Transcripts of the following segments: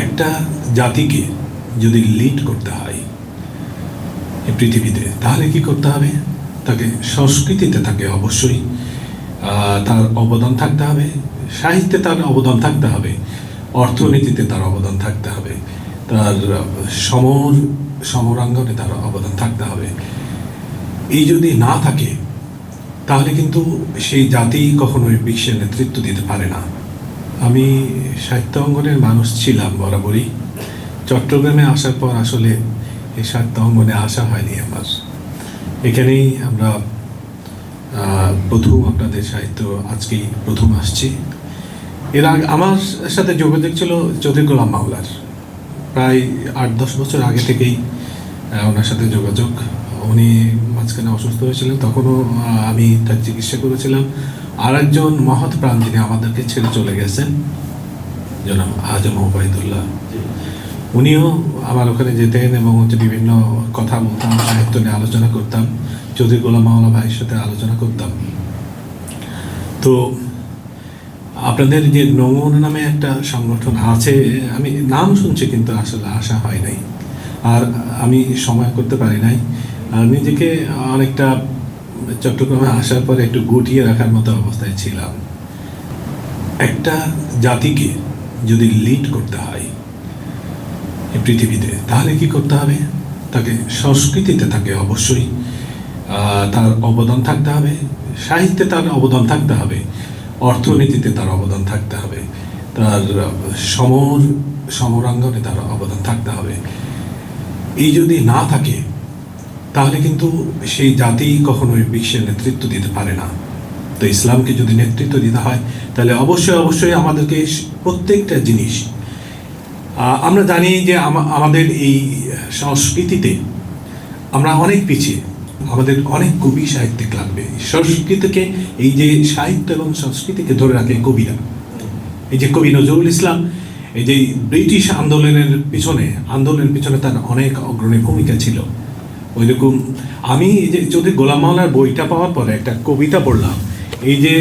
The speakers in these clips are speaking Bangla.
একটা জাতিকে যদি লিড করতে হয় এই পৃথিবীতে, তাহলে কি করতে হবে? তাকে সংস্কৃতিতে তাকে অবশ্যই তার অবদান থাকতে হবে, সাহিত্যে তার অবদান থাকতে হবে, অর্থনীতিতে তার অবদান থাকতে হবে, তার সমরাঙ্গনে তার অবদান থাকতে হবে। এই যদি না থাকে তাহলে কিন্তু সেই জাতি কখনোই বিশ্বের নেতৃত্ব দিতে পারে না। আমি সাহিত্য অঙ্গনের মানুষ ছিলাম বরাবরই। চট্টগ্রামে আসার পর আসলে এই সাহিত্য অঙ্গনে আসা হয়নি আমার। এখানেই আমরা প্রথম আপনাদের সাহিত্য আজকেই প্রথম আসছি। এর আগে আমার সাথে যোগাযোগ ছিল চৌধুরী গোলাম মাওলার, প্রায় 8-10 বছর আগে থেকেই ওনার সাথে যোগাযোগ। উনি মাঝখানে অসুস্থ হয়েছিলেন, তখনও আমি তার চিকিৎসা করেছিলাম। আর একজন মহৎ প্রাণ যিনি আমাদেরকে ছেড়ে চলে গেছেন, জনাব আজম ওবায়দুল্লাহ, উনিও আমার ওখানে যেতেন এবং বিভিন্ন কথা বলতাম, সাহিত্য নিয়ে আলোচনা করতাম, চৌধুরী গোলাম মাওলা ভাইয়ের সাথে আলোচনা করতাম। তো আপনাদের যে নমুনা নামে একটা সংগঠন আছে, আমি নাম শুনছি কিন্তু আসলে আসা হয় নাই, আর আমি সময় করতে পারি নাই। আর নিজেকে অনেকটা চট্টগ্রামে আসার পরে একটু গুটিয়ে রাখার মতো অবস্থায় ছিলাম। একটা জাতিকে যদি লিড করতে হয় এই পৃথিবীতে, তাহলে কি করতে হবে? তাকে সংস্কৃতিতে তাকে অবশ্যই তার অবদান থাকতে হবে, সাহিত্যে তার অবদান থাকতে হবে, অর্থনীতিতে তার অবদান থাকতে হবে, তার সমরাঙ্গনে তার অবদান থাকতে হবে। এই যদি না থাকে তাহলে কিন্তু সেই জাতি কখনোই বিশ্বের নেতৃত্ব দিতে পারে না। তো ইসলামকে যদি নেতৃত্ব দিতে হয় তাহলে অবশ্যই আমাদেরকে প্রত্যেকটা জিনিস, আমরা জানি যে আমাদের এই সংস্কৃতিতে আমরা অনেক পিছিয়ে, আমাদের অনেক কবি সাহিত্যিক লাগবে। সংস্কৃতিকে, এই যে সাহিত্য এবং সংস্কৃতিকে ধরে রাখে কবিরা, এই যে কবি নজরুল ইসলাম, এই যে ব্রিটিশ আন্দোলনের পিছনে তার অনেক অগ্রণী ভূমিকা ছিল। ওই রকম আমি এই যে যদি গোলাম মাওলার বইটা পাওয়ার পরে একটা কবিতা পড়লাম, এই যে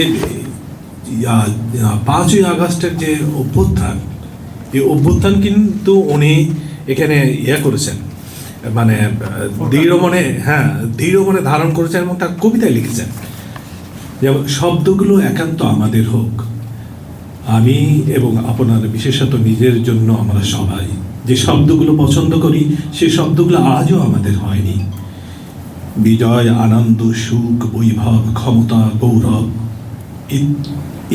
5ই আগস্টের যে অভ্যুত্থান, এই অভ্যুত্থান কিন্তু উনি এখানে করেছেন, মানে দৃঢ় মনে ধারণ করেছেন এবং তার কবিতায় লিখেছেন। যেমন শব্দগুলো একান্ত আমাদের হোক, আমি এবং আপনার, বিশেষত নিজের জন্য আমরা সবাই যে শব্দগুলো পছন্দ করি, সে শব্দগুলো আজও আমাদের হয়নি। বিজয়, আনন্দ, সুখ, বৈভব, ক্ষমতা, গৌরব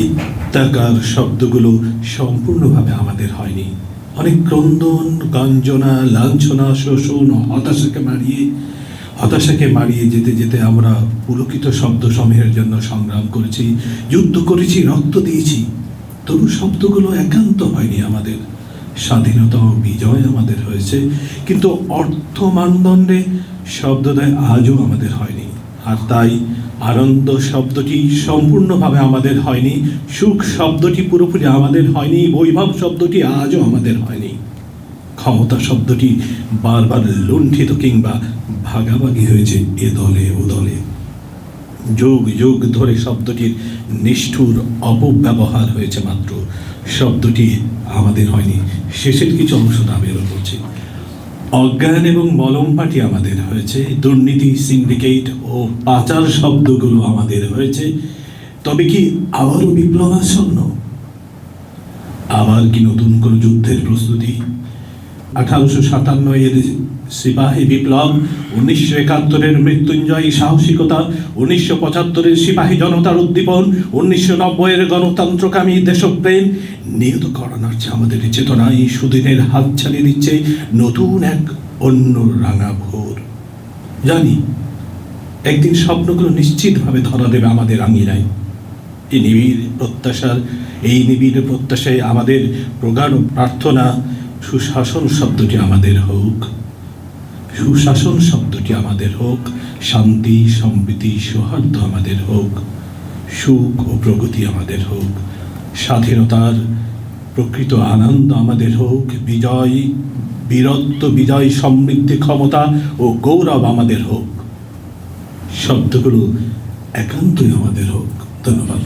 ইত্যাকার শব্দগুলো সম্পূর্ণভাবে আমাদের হয়নি। অনেক ক্রন্দন, গঞ্জনা, লাঞ্ছনা, শোষণ, হতাশাকে মারিয়ে যেতে যেতে আমরা পুলকিত শব্দ সমূহের জন্য সংগ্রাম করেছি, যুদ্ধ করেছি, রক্ত দিয়েছি। তবু শব্দগুলো একান্ত হয়নি আমাদের। স্বাধীনতা ও বিজয় আমাদের হয়েছে, কিন্তু অর্থ মানদণ্ডে শব্দোদয় আজও আমাদের হয়নি। আর তাই আনন্দ শব্দটি সম্পূর্ণভাবে আমাদের হয়নি, সুখ শব্দটি পুরোপুরি আমাদের হয়নি, বৈভব শব্দটি আজও আমাদের হয়নি, ক্ষমতা শব্দটি বারবার লুণ্ঠিত কিংবা ভাগাভাগি হয়েছে এ দলে ও দলে। যুগ যুগ ধরে শব্দটির নিষ্ঠুর অপব্যবহার হয়েছে, মাত্র শব্দটি আমাদের হয়নি। শেষের কিছু অংশ আবেদন করছি। অজ্ঞান এবং মলমপাটি আমাদের হয়েছে, দুর্নীতি, সিন্ডিকেট ও পাচার শব্দগুলো আমাদের হয়েছে। তবে কি আবারও বিপ্লব আসন্ন? আবার কি নতুন কোনো যুদ্ধের প্রস্তুতি? 1857 এর সিপাহী বিপ্লব, 1971-এর মৃত্যুঞ্জয়ী সাহসিকতা, 1975-এর সিপাহী জনতার উদ্দীপন, 1990-এর গণতন্ত্রকামী দেশপ্রেম নিহত করানোর চেয়ে আমাদের চেতনায় সুদিনের হাত ছাড়িয়ে দিচ্ছে নতুন এক অন্য রাঙা ভোর। জানি একদিন স্বপ্নগুলো নিশ্চিতভাবে ধরা দেবে আমাদের আঙিনায়। এই নিবিড় প্রত্যাশায় আমাদের প্রগাঢ় প্রার্থনা, সুশাসন শব্দটি আমাদের হোক, সুশাসন শব্দটি আমাদের হোক, শান্তি, সম্প্রীতি, সৌহার্দ্য আমাদের হোক, সুখ ও প্রগতি আমাদের হোক, স্বাধীনতার প্রকৃত আনন্দ আমাদের হোক, বিজয়, বীরত্ব, বিজয়, সমৃদ্ধি, ক্ষমতা ও গৌরব আমাদের হোক। শব্দগুলো একান্তই আমাদের হোক। ধন্যবাদ।